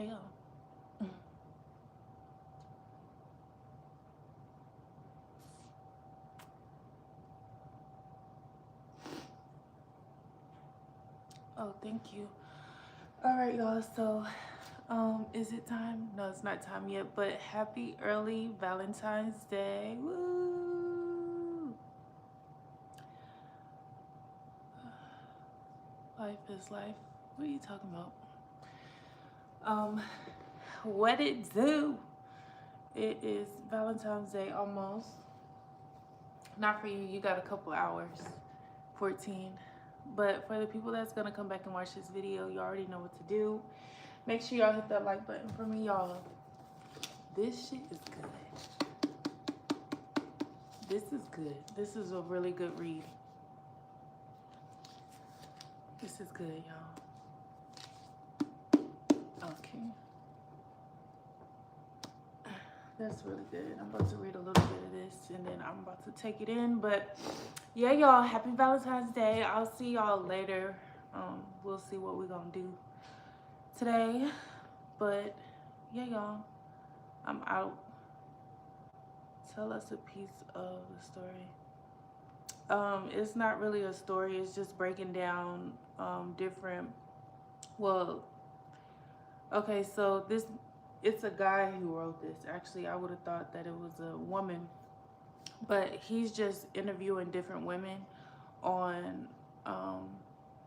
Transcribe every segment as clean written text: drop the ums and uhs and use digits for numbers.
Hey y'all. Oh, thank you. All right, y'all. So, is it time? No, it's not time yet. But happy early Valentine's Day. Woo! Life is life. What are you talking about? Um, what it do? It is Valentine's Day almost. Not for you. You got a couple hours. 14. But for the people that's gonna come back and watch this video, you already know what to do. Make sure y'all hit that like button for me, y'all. This shit is good. This is good. This is a really good read. This is good, y'all. Okay. That's really good. I'm about to read a little bit of this and then I'm about to take it in. But yeah, y'all, happy Valentine's Day. I'll see y'all later. We'll see what we're gonna do today. But yeah, y'all, I'm out. Tell us a piece of the story. It's not really a story. It's just breaking down different. Well, okay, so it's a guy who wrote this. Actually, I would have thought that it was a woman, but he's just interviewing different women on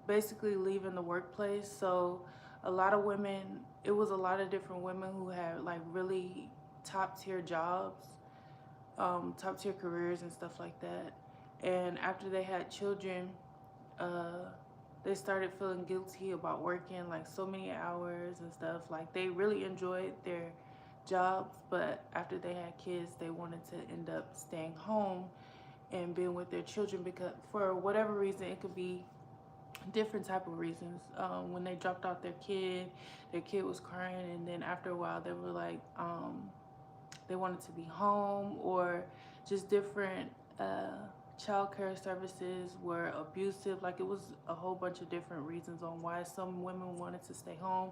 basically leaving the workplace. So a lot of women, it was a lot of different women who had like really top tier jobs, top tier careers and stuff like that. And after they had children, they started feeling guilty about working like so many hours and stuff. Like they really enjoyed their jobs, but after they had kids, they wanted to end up staying home and being with their children because for whatever reason, it could be different type of reasons. When they dropped off their kid was crying, and then after a while, they were like, they wanted to be home, or just different child care services were abusive. Like it was a whole bunch of different reasons on why some women wanted to stay home.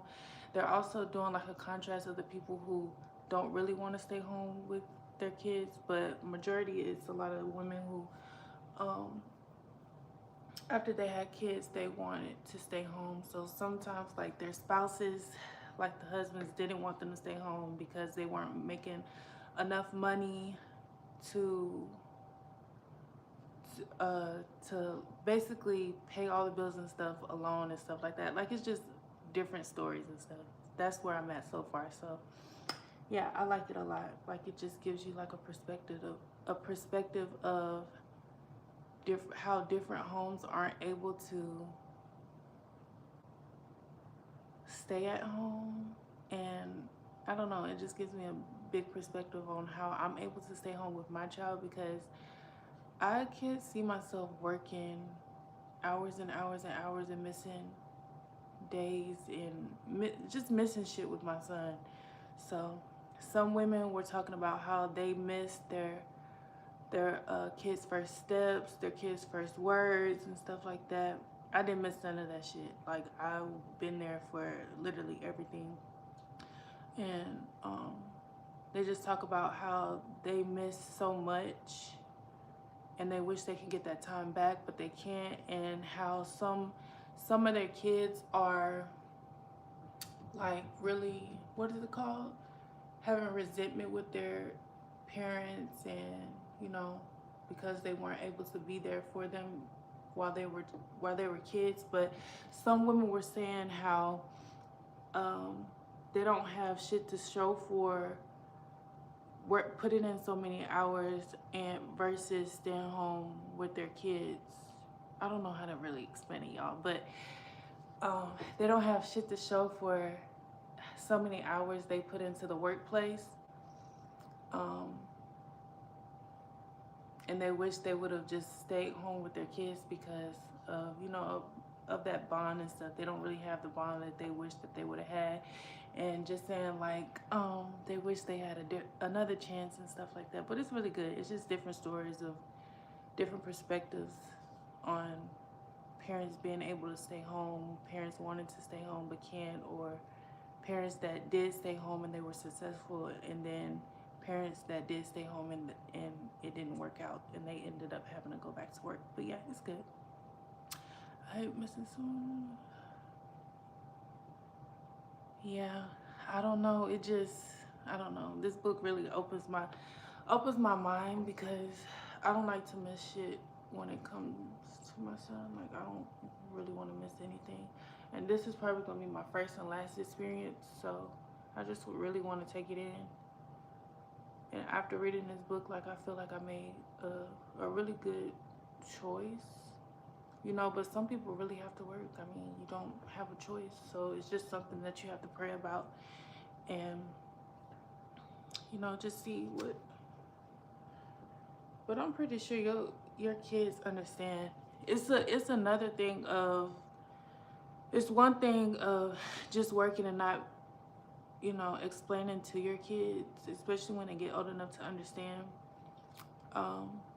They're also doing like a contrast of the people who don't really want to stay home with their kids, but majority is a lot of women who after they had kids they wanted to stay home. So sometimes like their spouses, like the husbands, didn't want them to stay home because they weren't making enough money to to basically pay all the bills and stuff alone and stuff like that. Like it's just different stories and stuff. That's where I'm at so far. So yeah, I like it a lot. Like it just gives you like a perspective of how different homes aren't able to stay at home. And I don't know, it just gives me a big perspective on how I'm able to stay home with my child, because I can't see myself working hours and hours and hours and missing days and just missing shit with my son. So some women were talking about how they missed their kids' first steps, their kids' first words and stuff like that. I didn't miss none of that shit. Like I've been there for literally everything. And they just talk about how they miss so much and they wish they could get that time back, but they can't. And how some of their kids are like really, what is it called? Having resentment with their parents, and you know, because they weren't able to be there for them while they were kids. But some women were saying how they don't have shit to show for work, putting in so many hours and versus staying home with their kids. I don't know how to really explain it, y'all, but they don't have shit to show for so many hours they put into the workplace. And they wish they would have just stayed home with their kids because of, you know, of that bond and stuff. They don't really have the bond that they wish that they would have had. And just saying like they wish they had another chance and stuff like that. But it's really good. It's just different stories of different perspectives on parents being able to stay home, parents wanting to stay home but can't, or parents that did stay home and they were successful, and then parents that did stay home and it didn't work out and they ended up having to go back to work. But yeah, it's good. I hate missing someone. Yeah, I don't know. I don't know. This book really opens my mind because I don't like to miss shit when it comes to my son. Like, I don't really want to miss anything. And this is probably going to be my first and last experience. So I just really want to take it in. And after reading this book, like, I feel like I made a really good choice. You know, but some people really have to work. I mean, you don't have a choice. So it's just something that you have to pray about and, you know, just see what. But I'm pretty sure your kids understand. It's another thing of, it's one thing of just working and not, you know, explaining to your kids, especially when they get old enough to understand.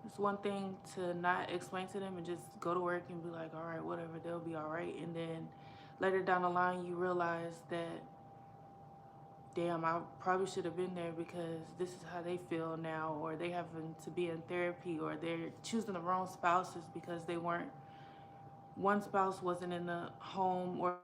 It's one thing to not explain to them and just go to work and be like, all right, whatever, they'll be all right. And then later down the line, you realize that, damn, I probably should have been there because this is how they feel now, or they having to be in therapy, or they're choosing the wrong spouses because they weren't, one spouse wasn't in the home, or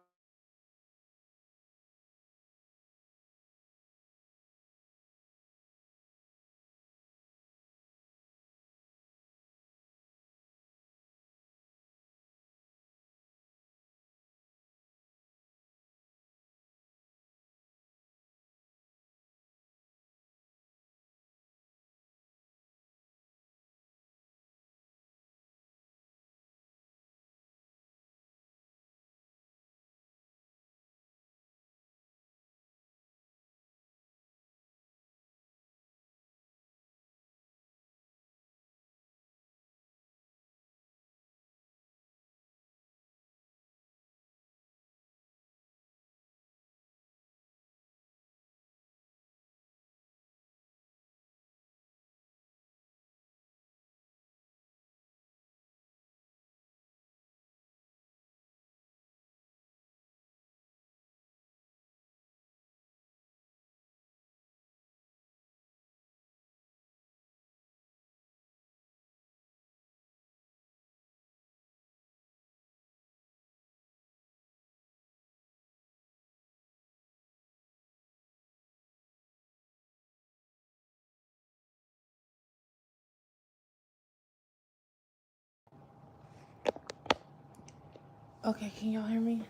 okay, can y'all hear me?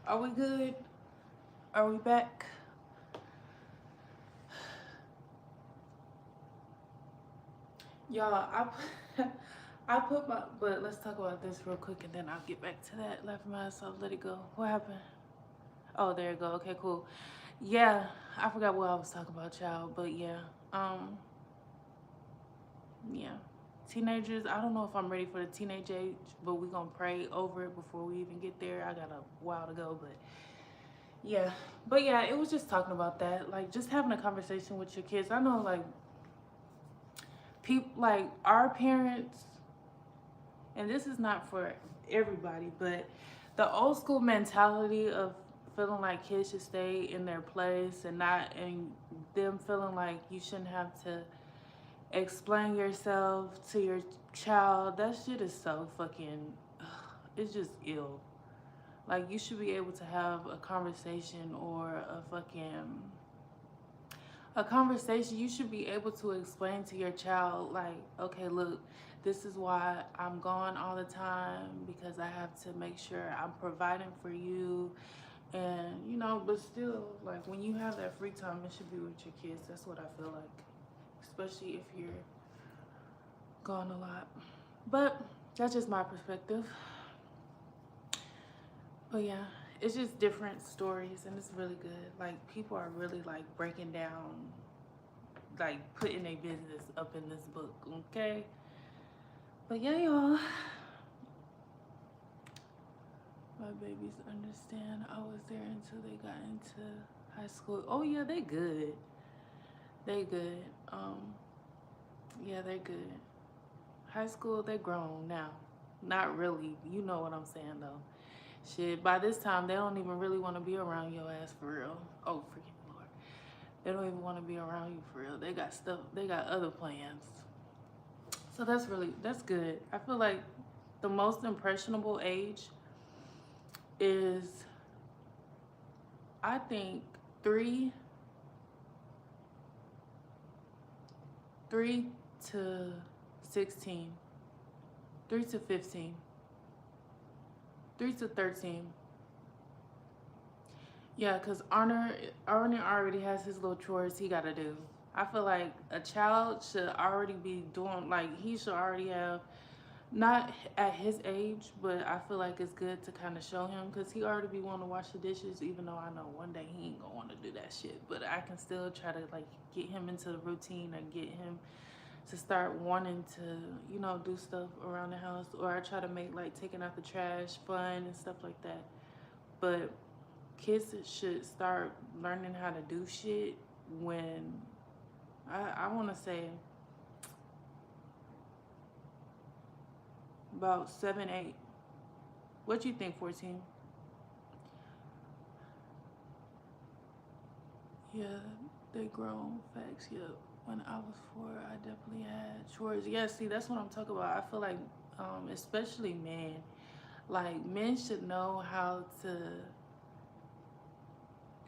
Are we good? Are we back? Y'all, I put my, but let's talk about this real quick and then I'll get back to that. Laughing myself, let it go. What happened? Oh, there you go. Okay, cool. Yeah, I forgot what I was talking about, y'all, but yeah. Yeah. Teenagers, I don't know if I'm ready for the teenage age, but we're gonna pray over it before we even get there. I got a while to go, but yeah. But yeah, it was just talking about that. Like, just having a conversation with your kids. I know, like, people, like, our parents, and this is not for everybody, but the old school mentality of feeling like kids should stay in their place and not, and them feeling like you shouldn't have to explain yourself to your child, that shit is so fucking, it's just ill. Like, you should be able to have a conversation, or a conversation. You should be able to explain to your child, like, okay, look, this is why I'm gone all the time, because I have to make sure I'm providing for you. And, you know, but still, like, when you have that free time, it should be with your kids. That's what I feel like, especially if you're gone a lot. But that's just my perspective. But yeah, it's just different stories and it's really good. Like, people are really like breaking down, like putting their business up in this book, okay? But yeah, y'all, my babies understand I was there until they got into high school. Oh yeah, they good. They good. Yeah, they're good. High school, they grown now. Not really. You know what I'm saying though. Shit, by this time, they don't even really want to be around your ass for real. Oh, freaking Lord. They don't even want to be around you for real. They got stuff, they got other plans. So that's good. I feel like the most impressionable age is, I think, three, 3 to 16, 3 to 15, 3 to 13. Yeah, because Arner already has his little chores he got to do. I feel like a child should already be doing, like, he should already have, not at his age, but I feel like it's good to kind of show him, because he already be wanting to wash the dishes, even though I know one day he ain't going to want to do that shit. But I can still try to, like, get him into the routine and get him to start wanting to, you know, do stuff around the house. Or I try to make, like, taking out the trash fun and stuff like that. But kids should start learning how to do shit when, I want to say, about 7, 8. What you think, 14? Yeah, they grown. Facts. Yep. When I was 4, I definitely had chores. Yeah, see, that's what I'm talking about. I feel like, especially men, like, men should know how to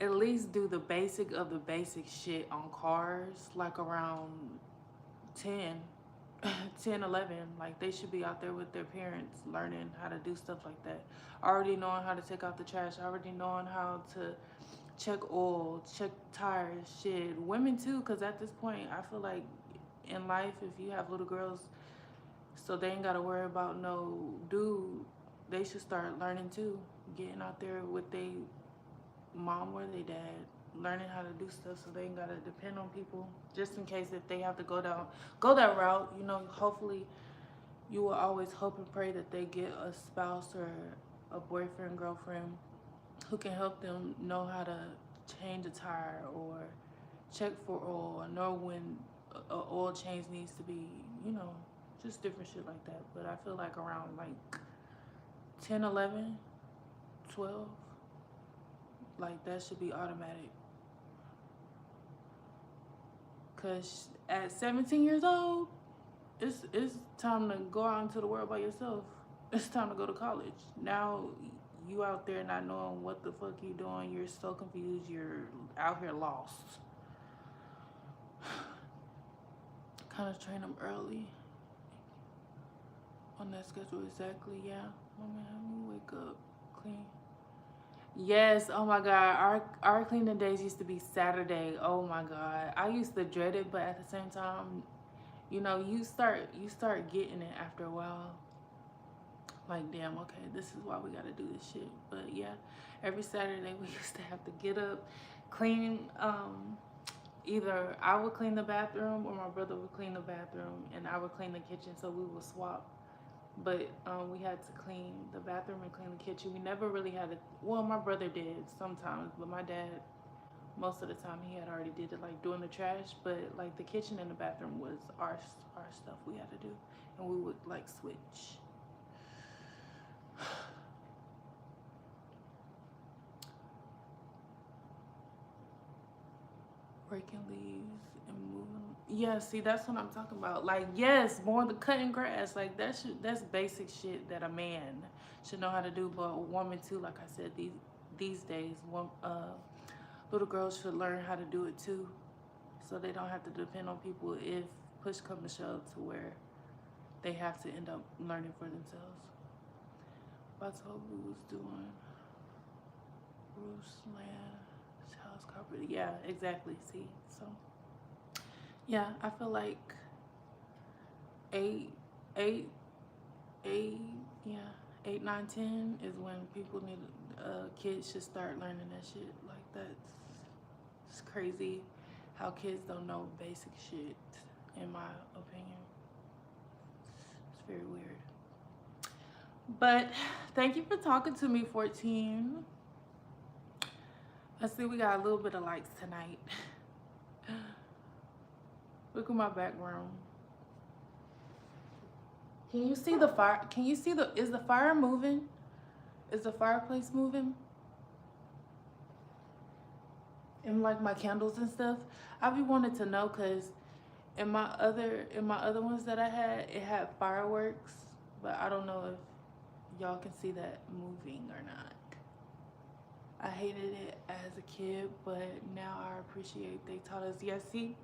at least do the basic of the basic shit on cars, like around 10, 10, 11. Like, they should be out there with their parents learning how to do stuff like that. Already knowing how to take out the trash, already knowing how to check oil, check tires, shit. Women too, because at this point, I feel like in life, if you have little girls, so they ain't got to worry about no dude, they should start learning too. Getting out there with they mom or they dad, learning how to do stuff so they ain't gotta depend on people, just in case if they have to go that route. You know, hopefully you will always hope and pray that they get a spouse or a boyfriend, girlfriend who can help them know how to change a tire or check for oil, or know when a oil change needs to be, you know, just different shit like that. But I feel like around like 10, 11, 12, like, that should be automatic. Because at 17 years old, it's time to go out into the world by yourself. It's time to go to college. Now you out there not knowing what the fuck you doing. You're so confused. You're out here lost. Kind of train them early on that schedule. Exactly, yeah. Woman, help me wake up, clean. Yes, oh my God. Our cleaning days used to be Saturday. Oh my God. I used to dread it, but at the same time, you know, you start getting it after a while. Like, damn, okay, this is why we gotta do this shit. But yeah, every Saturday we used to have to get up, clean, either I would clean the bathroom or my brother would clean the bathroom and I would clean the kitchen, so we would swap. But we had to clean the bathroom and clean the kitchen. We never really had well, my brother did sometimes, but my dad, most of the time, he had already did it, like doing the trash. But like the kitchen and the bathroom was our stuff we had to do, and we would like switch. Breaking leaves and moving. Yeah, see, that's what I'm talking about. Like, yes, more the cutting grass. Like, that's basic shit that a man should know how to do. But a woman too, like I said, these days, little girls should learn how to do it too, so they don't have to depend on people if push comes to shove, to where they have to end up learning for themselves. I told we was doing Bruce Land, house carpet. Yeah, exactly. See, so yeah, I feel like eight, eight, eight, yeah, 8, 9, 10 is when people need. Kids should start learning that shit. Like, it's crazy how kids don't know basic shit. In my opinion, it's very weird. But thank you for talking to me, 14. Let's see, we got a little bit of likes tonight. Look at my background. Can you see the fire? Can you see is the fire moving? Is the fireplace moving? And like my candles and stuff? I be wanting to know because in my other ones that I had, it had fireworks, but I don't know if y'all can see that moving or not. I hated it as a kid, but now I appreciate they taught us. Yes, see?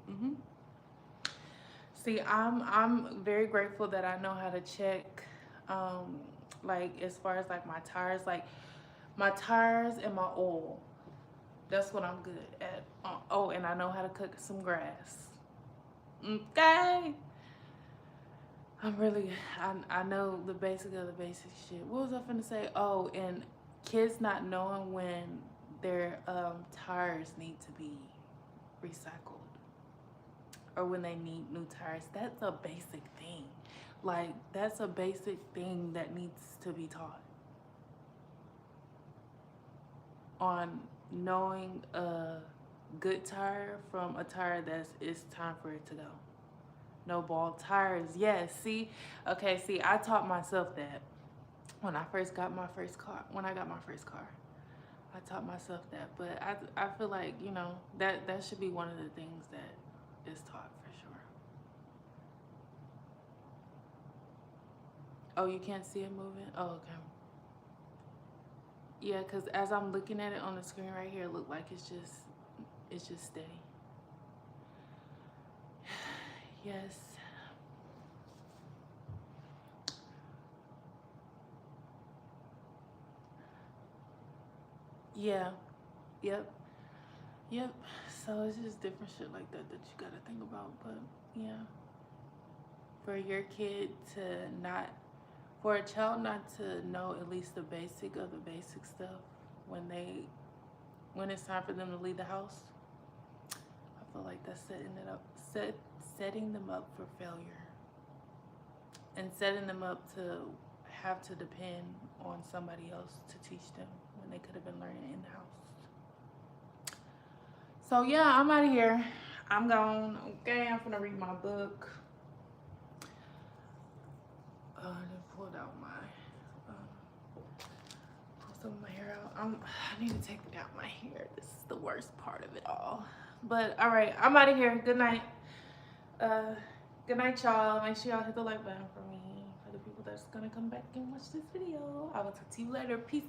See, I'm very grateful that I know how to check, um, like as far as like my tires and my oil. That's what I'm good at. Oh, and I know how to cook some grass. Okay. I know the basic of the basic shit. What was I finna say? Oh, and kids not knowing when their tires need to be recycled or when they need new tires. That's a basic thing. Like, that's a basic thing that needs to be taught on knowing a good tire from a tire that's it's time for it to go. No bald tires. Yes, see? Okay, see, I taught myself that when I first got my first car. When I got my first car, I taught myself that. But I feel like, that should be one of the things that is taught for sure. Oh, you can't see it moving? Oh, okay. Yeah, because as I'm looking at it on the screen right here, it looked like it's just steady. Yes. Yeah. Yep. Yep. So it's just different shit like that that you gotta think about. But yeah, for your kid to not, for a child not to know at least the basic of the basic stuff when it's time for them to leave the house, I feel like that's setting them up for failure and setting them up to have to depend on somebody else to teach them when they could have been learning in the house. So yeah, I'm out of here. I'm gone. Okay, I'm gonna read my book. I just pulled out my pull some of my hair out. I need to take out my hair. This is the worst part of it all. But all right, I'm out of here. Good night. Uh, good night, y'all. Make sure y'all hit the like button for me. For the people that's gonna come back and watch this video, I will talk to you later. Peace.